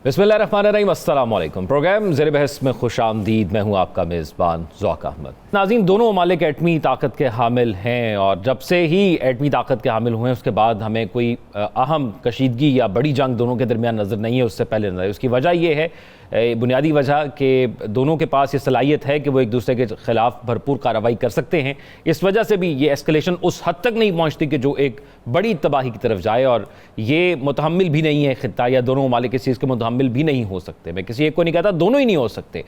बिस्मिल्लाहिर्रहमानिर्रहीम, अस्सलाम वालेकुम। प्रोग्राम ज़ेर बहस में खुश आमदीद। मैं हूँ आपका मेज़बान ज़ौक़ अहमद। नाज़रीन, दोनों ममालिक एटमी ताकत के हामिल हैं और जब से ही एटमी ताकत के हामिल हुए हैं उसके बाद हमें कोई अहम कशीदगी या बड़ी जंग दोनों के दरमियान नज़र नहीं है, उससे पहले नज़र है। उसकी वजह ये है, बुनियादी वजह कि दोनों के पास ये सलाहियत है कि वो एक दूसरे के ख़िलाफ़ भरपूर कार्रवाई कर सकते हैं। इस वजह से भी ये एस्केलेशन उस हद तक नहीं पहुँचती कि जो एक बड़ी तबाही की तरफ जाए, और ये मुतहम्मिल भी नहीं है ख़ित्ता या दोनों ममालिक इस चीज़ के मुतहम्मिल भी नहीं हो सकते। मैं किसी एक को नहीं कहता, दोनों ही नहीं हो सकते।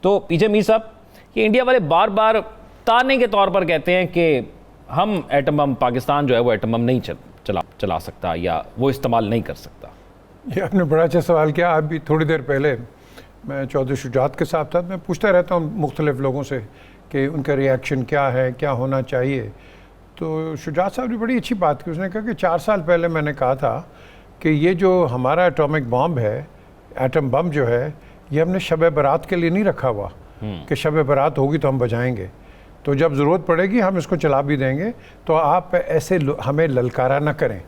तो पीछे मीर साहब, ये इंडिया वाले बार बार ताने के तौर पर कहते हैं कि हम एटम बम, पाकिस्तान जो है वो एटम बम नहीं चला सकता या वो इस्तेमाल नहीं कर सकता। ये आपने बड़ा अच्छा सवाल किया। अभी थोड़ी देर पहले मैं चौधरी शुजात के साथ था, मैं पूछता रहता हूँ मुख्तलिफ लोगों से कि उनका रिएक्शन क्या है, क्या होना चाहिए। तो शुजात साहब ने बड़ी अच्छी बात की। उसने कहा कि 4 साल पहले मैंने कहा था कि ये जो हमारा एटॉमिक बॉम्ब है, एटम बम जो है, ये हमने शब बारात के लिए नहीं रखा हुआ कि शब बारात होगी तो हम बजाएंगे, तो जब ज़रूरत पड़ेगी हम इसको चला भी देंगे। तो आप ऐसे हमें ललकारा ना करें।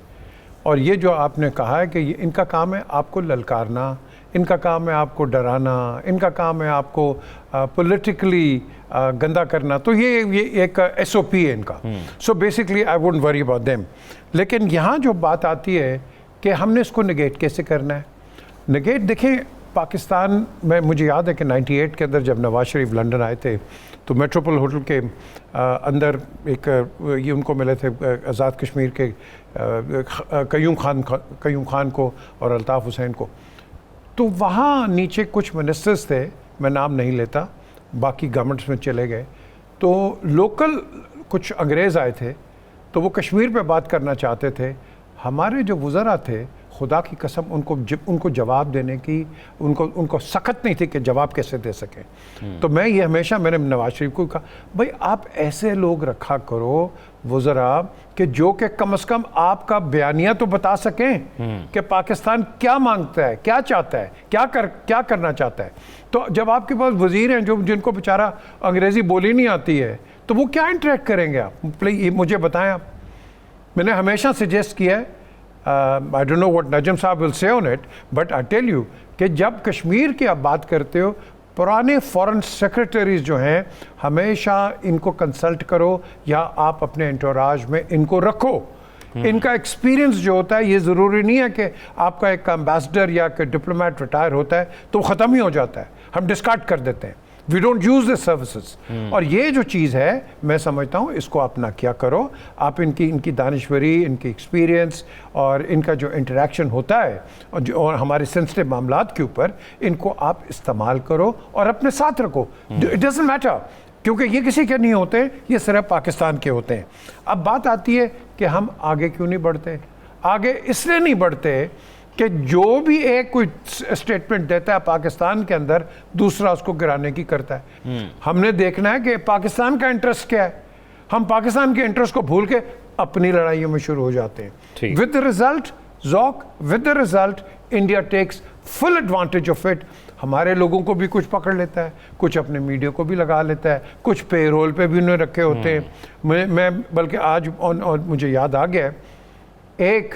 और ये जो आपने कहा है कि ये इनका काम है आपको ललकारना, इनका काम है आपको डराना, इनका काम है आपको पॉलिटिकली गंदा करना, तो ये एक SOP है इनका। So basically I wouldn't worry about them. लेकिन यहाँ जो बात आती है कि हमने इसको नेगेट कैसे करना है। नेगेट देखें, पाकिस्तान में मुझे याद है कि 98 के अंदर जब नवाज शरीफ लंदन आए थे तो मेट्रोपोल होटल के अंदर एक ये उनको मिले थे आज़ाद कश्मीर के कयूम खान को और अल्ताफ़ हुसैन को। तो वहाँ नीचे कुछ मिनिस्टर्स थे, मैं नाम नहीं लेता, बाकी गवर्नमेंट्स में चले गए। तो लोकल कुछ अंग्रेज़ आए थे, तो वो कश्मीर पे बात करना चाहते थे। हमारे जो वज़रा थे, खुदा की कसम उनको जवाब देने की उनको सख्त नहीं थी कि जवाब कैसे दे सकें। तो मैं ये हमेशा मैंने नवाज शरीफ को कहा, भाई आप ऐसे लोग रखा करो वज़रा कि जो कि कम से कम आपका बयानिया तो बता सकें कि पाकिस्तान क्या मांगता है, क्या चाहता है, क्या करना चाहता है। तो जब आपके पास वज़ीर हैं जिनको बेचारा अंग्रेज़ी बोली नहीं आती है, तो वो क्या इंटरेक्ट करेंगे आप? प्लीज़ मुझे बताएं आप। मैंने हमेशा सजेस्ट किया है, I don't know what Najam साहब will say on it, but I tell you कि जब कश्मीर की आप बात करते हो, पुराने फॉरेन सेक्रेटरीज जो हैं, हमेशा इनको कंसल्ट करो या आप अपने एंटोराज में इनको रखो। इनका एक्सपीरियंस जो होता है, ये ज़रूरी नहीं है कि आपका एक एम्बेसडर या कि डिप्लोमेट रिटायर होता है तो ख़त्म ही हो जाता है, हम डिस्कार्ड कर देते हैं, we don't use this services. और ये जो चीज़ है, मैं समझता हूँ इसको अपना क्या करो आप, इनकी दानिश्वरी, इनकी एक्सपीरियंस और इनका जो इंटरेक्शन होता है और हमारे सेंसिटिव मामलात के ऊपर, इनको आप इस्तेमाल करो और अपने साथ रखो। इट डजंट मैटर, क्योंकि ये किसी के नहीं होते, ये सिर्फ पाकिस्तान के होते हैं। अब बात आती है कि हम आगे क्यों नहीं बढ़ते। आगे इसलिए नहीं बढ़ते कि जो भी एक कोई स्टेटमेंट देता है पाकिस्तान के अंदर, दूसरा उसको गिराने की करता है। हमने देखना है कि पाकिस्तान का इंटरेस्ट क्या है। हम पाकिस्तान के इंटरेस्ट को भूल के अपनी लड़ाइयों में शुरू हो जाते हैं। विद द रिजल्ट ज़ौक़, with the result India takes full advantage of it. हमारे लोगों को भी कुछ पकड़ लेता है, कुछ अपने मीडिया को भी लगा लेता है, कुछ पे रोल पे भी उन्हें रखे होते हैं। मैं बल्कि आज और मुझे याद आ गया, एक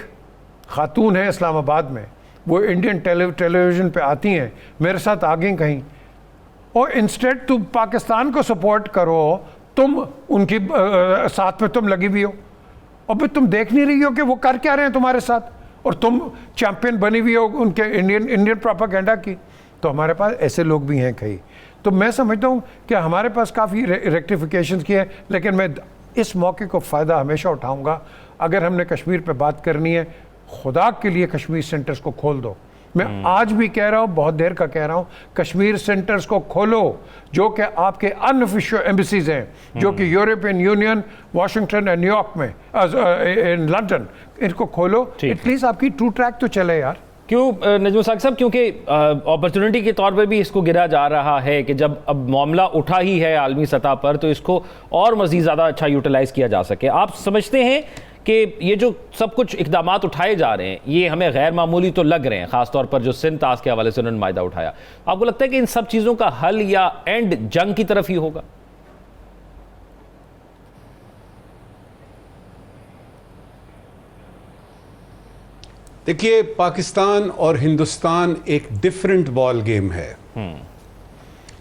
खातून है इस्लामाबाद में, वो इंडियन टेलीविज़न पे आती हैं, मेरे साथ आ गई कहीं, और इंस्टेड तुम पाकिस्तान को सपोर्ट करो, तुम उनकी साथ में तुम लगी हुई हो, और फिर तुम देख नहीं रही हो कि वो कर क्या रहे हैं तुम्हारे साथ, और तुम चैंपियन बनी हुई हो उनके इंडियन प्रोपेगेंडा की। तो हमारे पास ऐसे लोग भी हैं कहीं। तो मैं समझता हूँ कि हमारे पास काफ़ी रेक्टिफिकेशन की है, लेकिन मैं इस मौके को फ़ायदा हमेशा उठाऊँगा। अगर हमने कश्मीर पर बात करनी है, खुदा के लिए कश्मीर सेंटर्स को खोल दो। मैं आज भी कह रहा हूँ, बहुत देर का कह रहा हूँ, कश्मीर सेंटर्स को खोलो, जो कि आपके अनऑफिशियल एम्बेसीज हैं, जो कि European union, Washington and New York में, इन लंदन, इनको खोलो। एटलीस्ट आपकी ट्रू ट्रैक तो चले यार। क्यों नजम साहब? क्योंकि अपॉर्चुनिटी के तौर पे भी इसको गिरा जा रहा है कि जब अब मामला उठा ही है आलमी सतह पर, तो इसको और मज़ीद ज़्यादा अच्छा यूटिलाइज़ किया जा सके। आप समझते हैं कि ये जो सब कुछ इकदामात उठाए जा रहे हैं, ये हमें गैर मामूली तो लग रहे हैं, ख़ासतौर पर जो सिंध ताश के हवाले से उन्होंने मायदा उठाया। आपको लगता है कि इन सब चीज़ों का हल या एंड जंग की तरफ ही होगा? देखिए, पाकिस्तान और हिंदुस्तान एक डिफरेंट बॉल गेम है।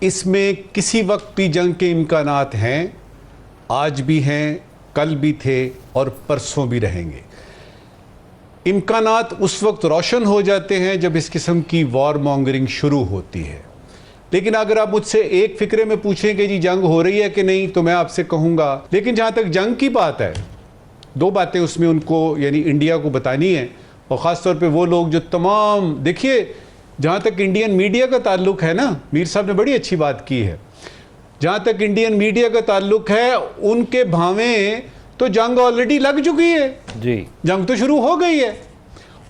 इसमें किसी वक्त भी जंग के इम्कानात हैं, आज भी हैं, कल भी थे और परसों भी रहेंगे। इम्कानात उस वक्त रोशन हो जाते हैं जब इस किस्म की वॉर मॉन्गरिंग शुरू होती है। लेकिन अगर आप मुझसे एक फिक्रे में पूछें कि जी जंग हो रही है कि नहीं, तो मैं आपसे कहूँगा, लेकिन जहाँ तक जंग की बात है, दो बातें उसमें उनको यानी इंडिया को बतानी है, और ख़ास तौर पे वो लोग जो तमाम, देखिए जहाँ तक इंडियन मीडिया का ताल्लुक है ना, मीर साहब ने बड़ी अच्छी बात की है, जहाँ तक इंडियन मीडिया का ताल्लुक है, उनके भावें तो जंग ऑलरेडी लग चुकी है जी, जंग तो शुरू हो गई है।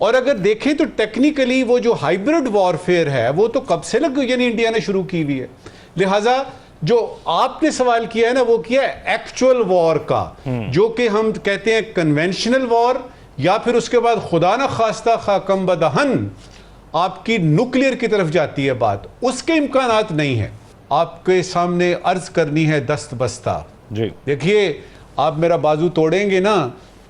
और अगर देखें तो टेक्निकली वो जो हाइब्रिड वॉरफेयर है वो तो कब से लग यानी इंडिया ने शुरू की हुई है। लिहाजा जो आपने सवाल किया है ना, वो किया है एक्चुअल वॉर का, जो कि हम कहते हैं कन्वेंशनल वॉर, या फिर उसके बाद खुदा न खास्ता खाकम बदहन आपकी न्यूक्लियर की तरफ जाती है बात, उसके इम्कानात नहीं है। आपके सामने अर्ज करनी है दस्त बस्ता। जी, देखिए, आप मेरा बाजू तोड़ेंगे ना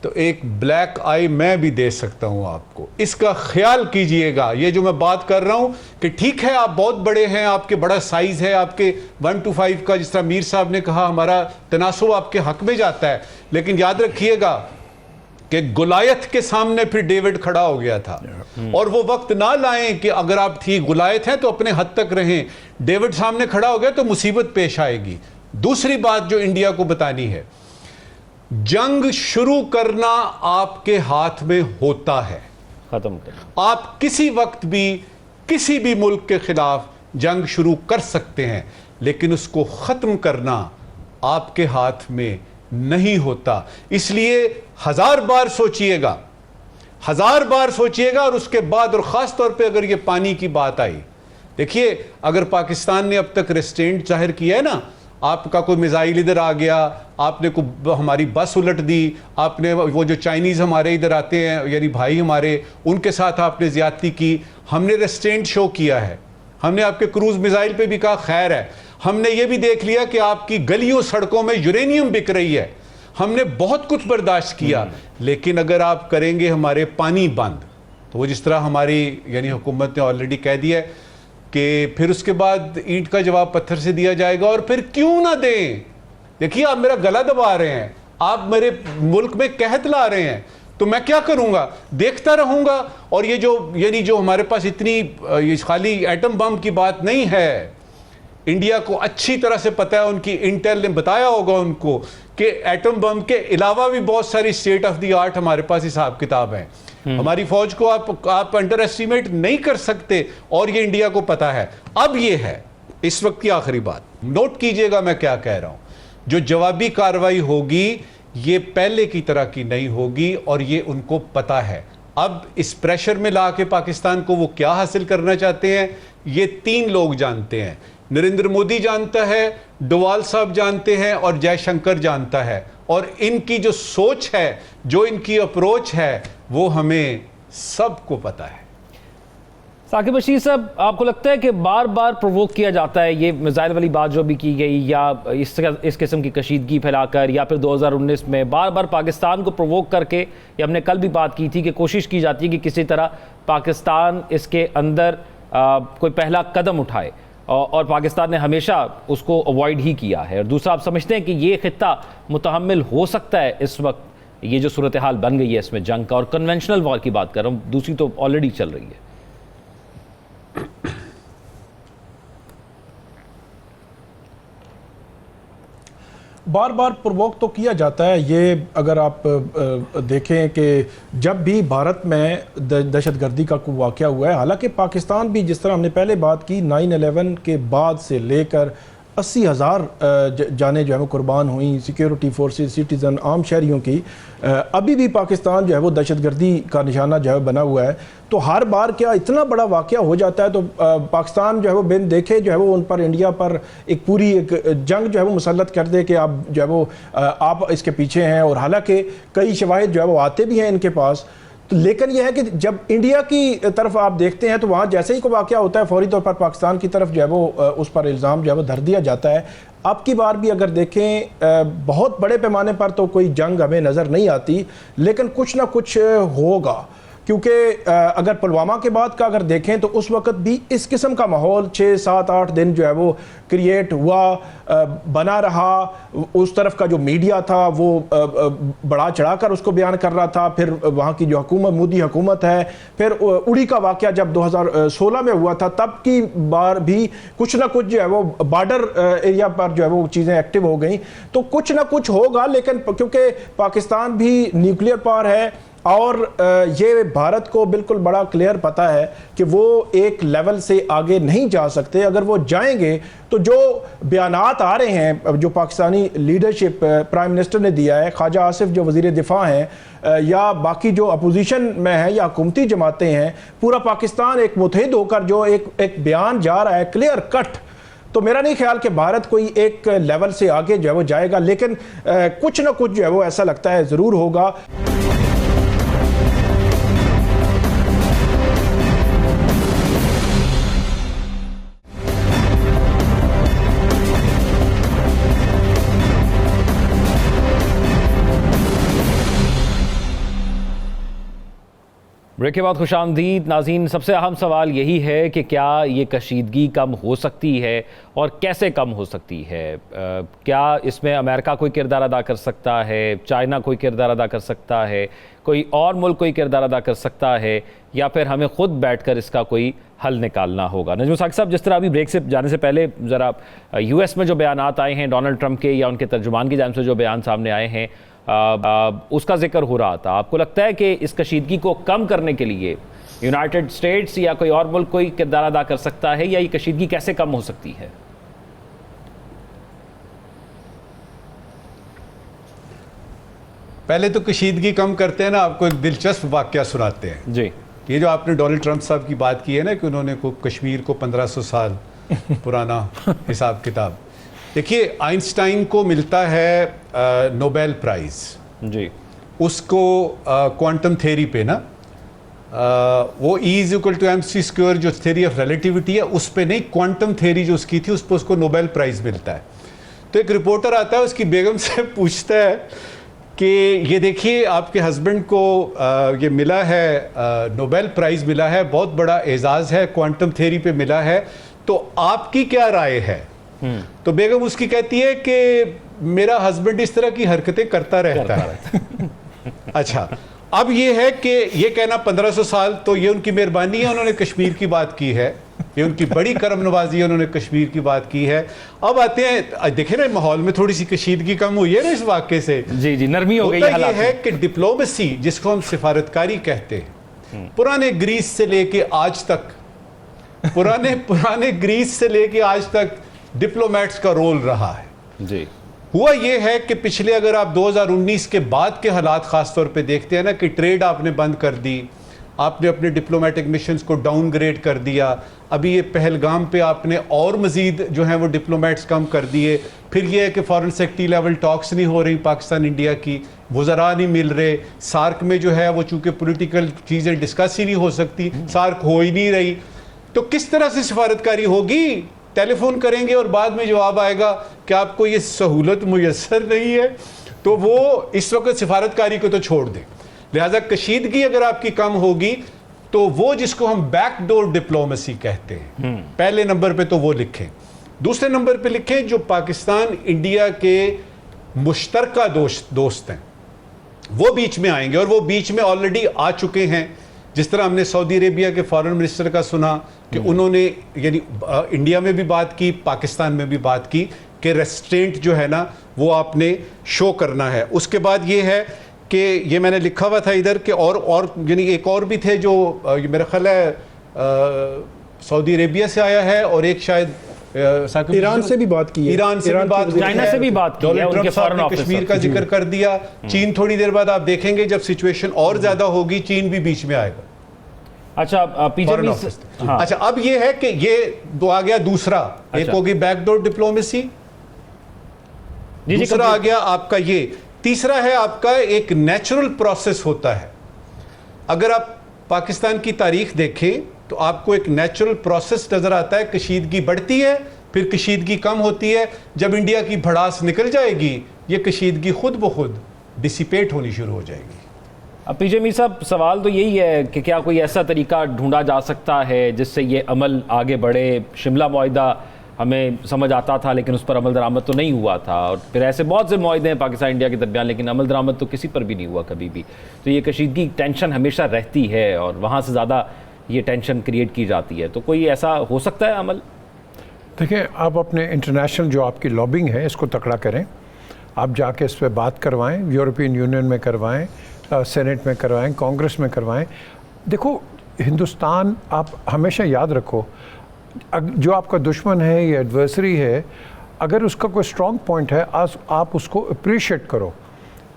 तो एक ब्लैक आई मैं भी दे सकता हूं आपको, इसका ख्याल कीजिएगा। ये जो मैं बात कर रहा हूं कि ठीक है आप बहुत बड़े हैं, आपके बड़ा साइज है, आपके 1 to 5 का, जिस तरह मीर साहब ने कहा, हमारा तनासुब आपके हक में जाता है, लेकिन याद रखिएगा कि गुलायत के सामने फिर डेविड खड़ा हो गया था। और वो वक्त ना लाएं कि अगर आप ठीक गुलायत हैं तो अपने हद तक रहें, डेविड सामने खड़ा हो गया तो मुसीबत पेश आएगी। दूसरी बात जो इंडिया को बतानी है, जंग शुरू करना आपके हाथ में होता है, खत्म कर। आप किसी वक्त भी किसी भी मुल्क के खिलाफ जंग शुरू कर सकते हैं, लेकिन उसको खत्म करना आपके हाथ में नहीं होता। इसलिए 1000 बार सोचिएगा, 1000 बार सोचिएगा, और उसके बाद, और ख़ास तौर पे अगर ये पानी की बात आई, देखिए अगर पाकिस्तान ने अब तक रेस्ट्रेंट जाहिर किया है ना, आपका कोई मिसाइल इधर आ गया, आपने को हमारी बस उलट दी, आपने वो जो चाइनीज़ हमारे इधर आते हैं यानी भाई हमारे, उनके साथ आपने ज़्यादती की, हमने रेस्ट्रेंट शो किया है। हमने आपके क्रूज़ मिसाइल पे भी कहा खैर है, हमने ये भी देख लिया कि आपकी गलियों सड़कों में यूरेनियम बिक रही है, हमने बहुत कुछ बर्दाश्त किया। लेकिन अगर आप करेंगे हमारे पानी बंद, तो वो जिस तरह हमारी यानी हुकूमत ने ऑलरेडी कह दिया है कि फिर उसके बाद ईंट का जवाब पत्थर से दिया जाएगा, और फिर क्यों ना दें। देखिए आप मेरा गला दबा रहे हैं, आप मेरे मुल्क में कहत ला रहे हैं, तो मैं क्या करूंगा, देखता रहूंगा। और ये जो यानी जो हमारे पास इतनी ये खाली एटम बम की बात नहीं है, इंडिया को अच्छी तरह से पता है, उनकी इंटेल ने बताया होगा उनको कि एटम बम के अलावा भी बहुत सारी स्टेट ऑफ द आर्ट हमारे पास हिसाब किताब है। हमारी फौज को आप अंडर एस्टिमेट नहीं कर सकते, और ये इंडिया को पता है। अब ये है इस वक्त की आखिरी बात, नोट कीजिएगा मैं क्या कह रहा हूं, जो जवाबी कार्रवाई होगी ये पहले की तरह की नहीं होगी, और ये उनको पता है। अब इस प्रेशर में ला के पाकिस्तान को वो क्या हासिल करना चाहते हैं, ये 3 लोग जानते हैं। नरेंद्र मोदी जानता है, डोवाल साहब जानते हैं, और जयशंकर जानता है। और इनकी जो सोच है, जो इनकी अप्रोच है, वो हमें सबको पता है। साकिब बशीर साहब, आपको लगता है कि बार बार प्रोवोक किया जाता है, ये मिसाइल वाली बात जो भी की गई, या इस किस्म की कशीदगी फैलाकर, या फिर 2019 में बार बार पाकिस्तान को प्रोवोक करके, या हमने कल भी बात की थी कि कोशिश की जाती है कि किसी तरह पाकिस्तान इसके अंदर कोई पहला कदम उठाए, और पाकिस्तान ने हमेशा उसको अवॉइड ही किया है। और दूसरा, आप समझते हैं कि ये खित्ता मुतहम्मिल हो सकता है इस वक्त ये जो सूरत हाल बन गई है इसमें जंग का, और कन्वेंशनल वॉर की बात कर रहा हूँ, दूसरी तो ऑलरेडी चल रही है। बार बार प्रवोक तो किया जाता है। ये अगर आप देखें कि जब भी भारत में दहशतगर्दी का कोई वाक़या हुआ है, हालांकि पाकिस्तान भी, जिस तरह हमने पहले बात की, 9/11 के बाद से लेकर 80,000 जाने जो है वो कुर्बान हुई, सिक्योरिटी फोर्सेस, सिटीज़न, आम शहरियों की। अभी भी पाकिस्तान जो है वो दहशतगर्दी का निशाना जो है बना हुआ है। तो हर बार क्या इतना बड़ा वाक़या हो जाता है तो पाकिस्तान जो है वो बिन देखे जो है वो उन पर, इंडिया पर एक पूरी एक जंग जो है वो मुसल्लत कर दे कि आप जो है वो आप इसके पीछे हैं। और हालांकि कई शवाहिद जो है वो आते भी हैं इनके पास। तो लेकिन यह है कि जब इंडिया की तरफ आप देखते हैं तो वहाँ जैसे ही कोई वाक़या होता है फौरी तौर पर पाकिस्तान की तरफ जो है वो उस पर इल्ज़ाम जो है वो धर दिया जाता है। अब की बार भी अगर देखें बहुत बड़े पैमाने पर तो कोई जंग हमें नज़र नहीं आती, लेकिन कुछ ना कुछ होगा क्योंकि अगर पुलवामा के बाद का अगर देखें तो उस वक्त भी इस किस्म का माहौल 6, 7, 8 दिन जो है वो क्रिएट हुआ, बना रहा। उस तरफ का जो मीडिया था वो बढ़ा चढ़ाकर उसको बयान कर रहा था। फिर वहाँ की जो हुकूमत, मोदी हुकूमत है, फिर उड़ी का वाक़या जब 2016 में हुआ था, तब की बार भी कुछ ना कुछ जो है वो बॉर्डर एरिया पर जो है वो चीज़ें एक्टिव हो गई। तो कुछ ना कुछ होगा, लेकिन क्योंकि पाकिस्तान भी न्यूक्लियर पावर है और ये भारत को बिल्कुल बड़ा क्लियर पता है कि वो एक लेवल से आगे नहीं जा सकते। अगर वो जाएंगे तो जो बयानात आ रहे हैं, जो पाकिस्तानी लीडरशिप प्राइम मिनिस्टर ने दिया है, ख्वाजा आसिफ जो वज़ीर दिफा हैं, या बाकी जो अपोजिशन में है या हुकूमती जमातें हैं, पूरा पाकिस्तान एक मुतहिद होकर जो एक बयान जा रहा है क्लियर कट, तो मेरा नहीं ख्याल कि भारत कोई एक लेवल से आगे जो है वो जाएगा। लेकिन कुछ ना कुछ जो है वो ऐसा लगता है ज़रूर होगा। ब्रेक के बाद खुशामदीद नाज़रीन। सबसे अहम सवाल यही है कि क्या ये कशीदगी कम हो सकती है और कैसे कम हो सकती है? क्या इसमें अमेरिका कोई किरदार अदा कर सकता है, चाइना कोई किरदार अदा कर सकता है, कोई और मुल्क कोई किरदार अदा कर सकता है, या फिर हमें ख़ुद बैठकर इसका कोई हल निकालना होगा? नजमुल साकिब साहब, जिस तरह अभी ब्रेक से जाने से पहले ज़रा US में जो बयानात आए हैं डोनाल्ड ट्रंप के या उनके तर्जुमान की जानिब से जो बयान सामने आए हैं, उसका जिक्र हो रहा था। आपको लगता है कि इस कशीदगी को कम करने के लिए यूनाइटेड स्टेट्स या कोई और मुल्क कोई किरदार अदा कर सकता है, या ये कशीदगी कैसे कम हो सकती है? पहले तो कशीदगी कम करते हैं ना, आपको एक दिलचस्प वाकया सुनाते हैं जी। ये जो आपने डोनाल्ड ट्रंप साहब की बात की है ना कि उन्होंने को कश्मीर को 1500 साल पुराना हिसाब किताब, देखिए आइंस्टाइन को मिलता है नोबेल प्राइज जी, उसको क्वांटम थ्योरी पे ना, वो E=mc² जो थ्योरी ऑफ रिलेटिविटी है उस पे नहीं, क्वांटम थ्योरी जो उसकी थी उस पर उसको नोबेल प्राइज मिलता है। तो एक रिपोर्टर आता है, उसकी बेगम से पूछता है कि ये देखिए आपके हस्बैंड को ये मिला है, नोबेल प्राइज मिला है, बहुत बड़ा एजाज़ है, क्वांटम थ्योरी पे मिला है, तो आपकी क्या राय है? तो बेगम उसकी कहती है कि मेरा हस्बैंड इस तरह की हरकतें करता रहता है। अच्छा, अब ये है कि ये कहना 1500 साल, तो ये उनकी मेहरबानी है, उन्होंने कश्मीर की बात की है, ये उनकी बड़ी करम नवाजी है, उन्होंने कश्मीर की बात की है। अब आते हैं, देखे ना माहौल में थोड़ी सी कशीदगी कम हुई है ना इस वाक़े से। जी जी, नरमी हो गई। ये है कि डिप्लोमेसी जिसको हम सिफारतकारी कहते हैं, पुराने ग्रीस से लेके आज तक, पुराने ग्रीस से लेके आज तक डिप्लोमेट्स का रोल रहा है जी। हुआ ये है कि पिछले, अगर आप 2019 के बाद के हालात खास तौर पे देखते हैं ना, कि ट्रेड आपने बंद कर दी, आपने अपने डिप्लोमेटिक मिशंस को डाउनग्रेड कर दिया, अभी ये पहलगाम पे आपने और मजीद जो है वो डिप्लोमेट्स कम कर दिए, फिर ये है कि फॉरेन सेक्रेटरी लेवल टॉक्स नहीं हो रही पाकिस्तान इंडिया की, वज़रा नहीं मिल रहे, सार्क में जो है वो चूँकि पोलिटिकल चीज़ें डिस्कस ही नहीं हो सकती, सार्क हो ही नहीं रही, तो किस तरह से सिफारतकारी होगी? टेलीफोन करेंगे और बाद में जवाब आएगा कि आपको ये सहूलत मुयस्सर नहीं है, तो वो इस वक्त सिफारतकारी को तो छोड़ दें। लिहाजा कशीदगी अगर आपकी कम होगी तो वो जिसको हम बैकडोर डिप्लोमेसी कहते हैं, पहले नंबर पे तो वो लिखें। दूसरे नंबर पे लिखें जो पाकिस्तान इंडिया के मुश्तरका दोस्त हैं, वो बीच में आएंगे, और वो बीच में ऑलरेडी आ चुके हैं। जिस तरह हमने सऊदी अरेबिया के फॉरेन मिनिस्टर का सुना कि उन्होंने यानी इंडिया में भी बात की, पाकिस्तान में भी बात की कि रेस्ट्रेंट जो है ना वो आपने शो करना है। उसके बाद ये है कि ये मैंने लिखा हुआ था इधर कि और यानी एक और भी थे जो मेरा ख्याल है सऊदी अरेबिया से आया है, और एक शायद ईरान से भी बात की है, ईरान से भी बात, चाइना से भी बात की है, उनके फॉरेन ऑफिसर कश्मीर का जिक्र कर दिया। चीन थोड़ी देर बाद आप देखेंगे जब सिचुएशन और ज्यादा होगी चीन भी बीच में आएगा। अच्छा, पीजेपी हाँ। अच्छा, अब ये है कि ये दो आ गया दूसरा, एक होगी बैकडोर डिप्लोमेसी, दूसरा आ गया आपका ये, तीसरा है आपका एक नेचुरल प्रोसेस होता है। अगर आप पाकिस्तान की तारीख देखें तो आपको एक नेचुरल प्रोसेस नजर आता है, कशीदगी बढ़ती है फिर कशीदगी कम होती है, जब इंडिया की भड़ास निकल जाएगी ये कशीदगी खुद ब खुद डिसिपेट होनी शुरू हो जाएगी। अब पीजे मी साहब, सवाल तो यही है कि क्या कोई ऐसा तरीका ढूंढा जा सकता है जिससे ये अमल आगे बढ़े? शिमला मुआहिदा हमें समझ आता था लेकिन उस पर अमल दरामद तो नहीं हुआ था, और फिर ऐसे बहुत से मुआहिदे हैं पाकिस्तान इंडिया के दरमियान, लेकिन अमल दरामद तो किसी पर भी नहीं हुआ कभी भी। तो ये कशीदगी टेंशन हमेशा रहती है और वहाँ से ज़्यादा ये टेंशन क्रिएट की जाती है। तो कोई ऐसा हो सकता है अमल? देखिए, आप अपने इंटरनेशनल जो आपकी लॉबिंग है इसको तकड़ा करें, आप जाके इस पर बात करवाएं, यूरोपियन यूनियन में करवाएं, सेनेट में करवाएं, कांग्रेस में करवाएं। देखो, हिंदुस्तान, आप हमेशा याद रखो, जो आपका दुश्मन है या एडवर्सरी है, अगर उसका कोई स्ट्रॉन्ग पॉइंट है आज आप उसको अप्रिशिएट करो।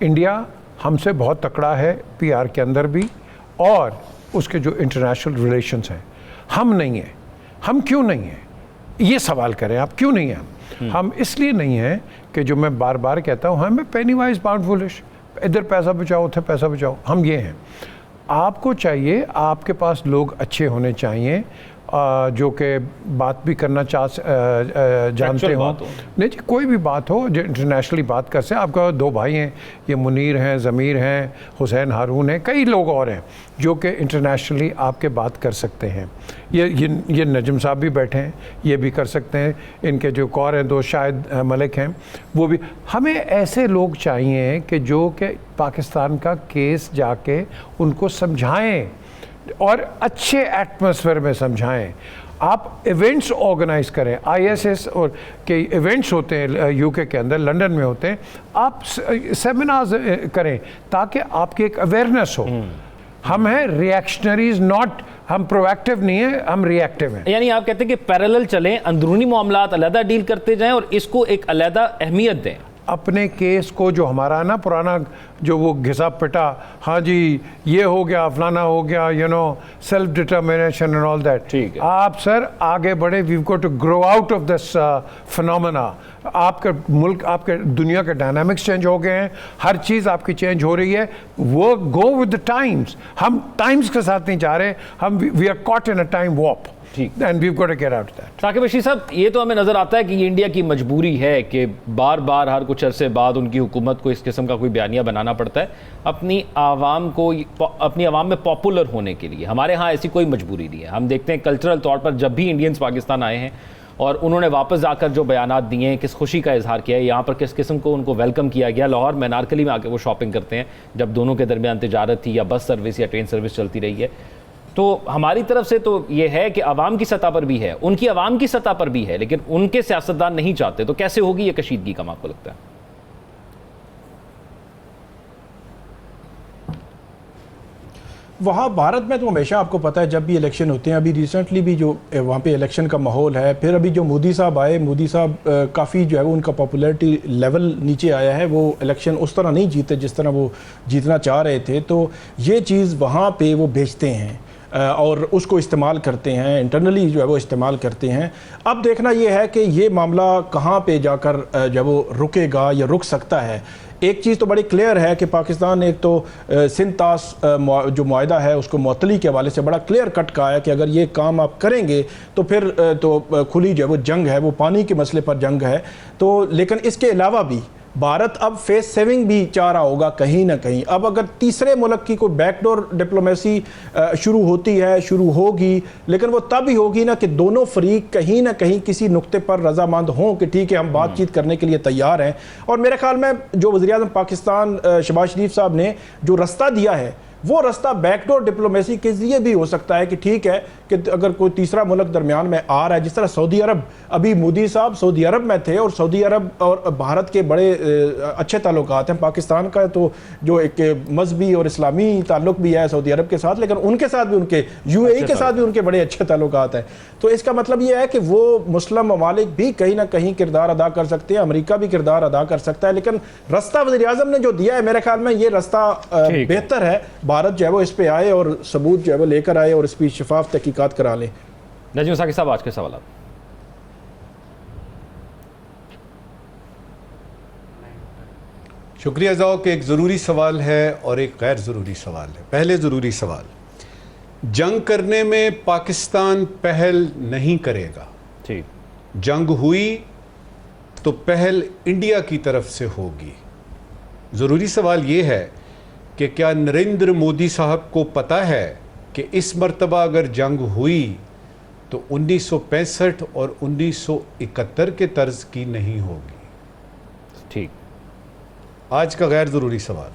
इंडिया हमसे बहुत तकड़ा है पीआर के अंदर भी, और उसके जो इंटरनेशनल रिलेशंस हैं। हम नहीं हैं। हम क्यों नहीं हैं ये सवाल करें आप, क्यों नहीं हैं हम? इसलिए नहीं हैं कि जो मैं बार बार कहता हूँ, हमें पेनी वाइज पाउंड फुलिश, इधर पैसा बचाओ उधर पैसा बचाओ, हम ये हैं। आपको चाहिए, आपके पास लोग अच्छे होने चाहिए जो कि बात भी करना जानते हो। नहीं जी, कोई भी बात हो जो इंटरनेशनली बात कर से। आपका दो भाई हैं, ये मुनीर हैं, ज़मीर हैं, हुसैन हारून हैं, कई लोग और हैं जो कि इंटरनेशनली आपके बात कर सकते हैं। ये नजम साहब भी बैठे हैं, ये भी कर सकते हैं। इनके जो और हैं, दो शायद मलिक हैं, वो भी। हमें ऐसे लोग चाहिए कि जो कि पाकिस्तान का केस जाके उनको समझाएं और अच्छे एटमॉस्फेयर में समझाएं। आप इवेंट्स ऑर्गेनाइज करें, आईएसएस और के इवेंट्स होते हैं यूके के अंदर, लंदन में होते हैं, आप सेमिनार्स करें ताकि आपकी एक अवेयरनेस हो। हम हैं रिएक्शनरीज, नॉट, हम प्रोएक्टिव नहीं है, हम रिएक्टिव हैं। यानी आप कहते हैं कि पैरेलल चलें, अंदरूनी मामलात अलहदा डील करते जाएं और इसको एक अलहदा अहमियत दें। अपने केस को, जो हमारा ना पुराना जो वो घिसा पिटा, हाँ जी ये हो गया, फलाना हो गया, you know, self determination and all that, ठीक है। आप सर आगे बढ़े, we got to grow out of this phenomena. आपके मुल्क, आपके दुनिया के डायनामिक्स चेंज हो गए हैं, हर चीज़ आपकी चेंज हो रही है। वो गो विद द टाइम्स, हम टाइम्स के साथ नहीं जा रहे, हम we are caught in a time warp, and we got to get out that. Saqib Bashir साहब, ये तो हमें नजर आता है कि ये इंडिया की मजबूरी है कि बार बार हर कुछ अरसे बाद उनकी हुकूमत को इस किस्म का कोई बयानिया बनाना पड़ता है अपनी आवाम को, अपनी आवाम में पॉपुलर होने के लिए। हमारे यहाँ ऐसी कोई मजबूरी नहीं है। हम देखते हैं कल्चरल तौर पर जब भी इंडियंस पाकिस्तान आए हैं और उन्होंने वापस जाकर जो बयानात दिए हैं, किस खुशी का इजहार किया है, यहाँ पर किस किस्म को उनको वेलकम किया गया। लाहौर में नारकली में आके वो शॉपिंग करते हैं जब दोनों के दरमियान तिजारत थी या बस सर्विस या ट्रेन सर्विस चलती रही है। तो हमारी तरफ से तो ये है कि आवाम की सतह पर भी है, उनकी आवाम की सतह पर भी है, लेकिन उनके सियासतदान नहीं चाहते। तो कैसे होगी ये कशीदगी कम, आपको लगता है? वहाँ भारत में तो हमेशा आपको पता है जब भी इलेक्शन होते हैं, अभी रिसेंटली भी जो वहाँ पे इलेक्शन का माहौल है, फिर अभी जो मोदी साहब आए, मोदी साहब काफ़ी जो है वो उनका पॉपुलैरिटी लेवल नीचे आया है। वो इलेक्शन उस तरह नहीं जीते जिस तरह वो जीतना चाह रहे थे। तो ये चीज़ वहाँ पे वो बेचते हैं और उसको इस्तेमाल करते हैं, इंटरनली जो है वो इस्तेमाल करते हैं। अब देखना ये है कि ये मामला कहाँ पे जाकर जब वो रुकेगा या रुक सकता है। एक चीज़ तो बड़ी क्लियर है कि पाकिस्तान ने एक तो सिंध ताश जो मुआहिदा है उसको मुअत्तली के हवाले से बड़ा क्लियर कट कहा है कि अगर ये काम आप करेंगे तो फिर तो खुली जो है वो जंग है, वो पानी के मसले पर जंग है। तो लेकिन इसके अलावा भी भारत अब फेस सेविंग भी चाह रहा होगा कहीं ना कहीं। अब अगर तीसरे मुल्क की कोई बैकडोर डिप्लोमेसी शुरू होती है, शुरू होगी, लेकिन वो तब ही होगी ना कि दोनों फरीक कहीं ना कहीं किसी नुक्ते पर रजामंद हों कि ठीक है हम बातचीत करने के लिए तैयार हैं। और मेरे ख्याल में जो वज़ीर-ए-आज़म पाकिस्तान शहबाज शरीफ साहब ने जो रास्ता दिया है, वो रास्ता बैकडोर डिप्लोमेसी के लिए भी हो सकता है कि ठीक है कि अगर कोई तीसरा मुल्क दरमियान में आ रहा है, जिस तरह सऊदी अरब, अभी मोदी साहब सऊदी अरब में थे और सऊदी अरब और भारत के बड़े अच्छे ताल्लुकात हैं। पाकिस्तान का तो जो एक मजहबी और इस्लामी ताल्लुक भी है सऊदी अरब के साथ, लेकिन उनके साथ भी, उनके यूएई के साथ भी उनके बड़े अच्छे ताल्लुकात हैं। तो इसका मतलब ये है कि वो मुस्लिम ममालिक भी कहीं ना कहीं किरदार अदा कर सकते हैं, अमेरिका भी किरदार अदा कर सकता है। लेकिन रास्ता वज़ीर-ए-आज़म ने जो दिया है, मेरे ख्याल में ये रास्ता बेहतर है। भारत जो है वो इस पे आए और सबूत जो है वो लेकर आए और इस पर शफाफ तहकीकात करा लें। नजीम साकिब साहब, आज के सवाल। शुक्रिया ज़ाओ कि एक ज़रूरी सवाल है और एक गैर ज़रूरी सवाल है। पहले ज़रूरी सवाल, जंग करने में पाकिस्तान पहल नहीं करेगा। ठीक, जंग हुई तो पहल इंडिया की तरफ से होगी। ज़रूरी सवाल ये है कि क्या नरेंद्र मोदी साहब को पता है कि इस मर्तबा अगर जंग हुई तो 1965 और 1971 के तर्ज की नहीं होगी? ठीक। आज का गैर ज़रूरी सवाल।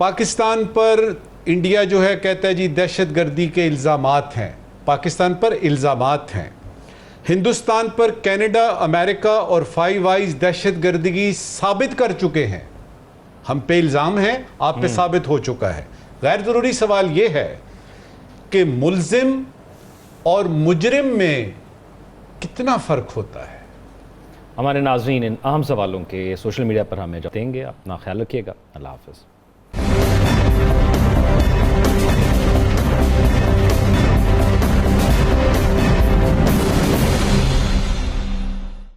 पाकिस्तान पर इंडिया जो है कहता है जी दहशतगर्दी के इल्ज़ामात हैं, पाकिस्तान पर इल्ज़ामात हैं। हिंदुस्तान पर कनाडा, अमेरिका और फाइव आइज दहशतगर्दी साबित कर चुके हैं। हम पे इल्ज़ाम है, आप पे साबित हो चुका है। गैर ज़रूरी सवाल ये है कि मुल्जिम और मुजरिम में कितना फ़र्क होता है? हमारे नाज़रीन इन अहम सवालों के सोशल मीडिया पर हमें जवाब देंगे। अपना ख्याल रखिएगा। अल्लाह हाफ़िज़।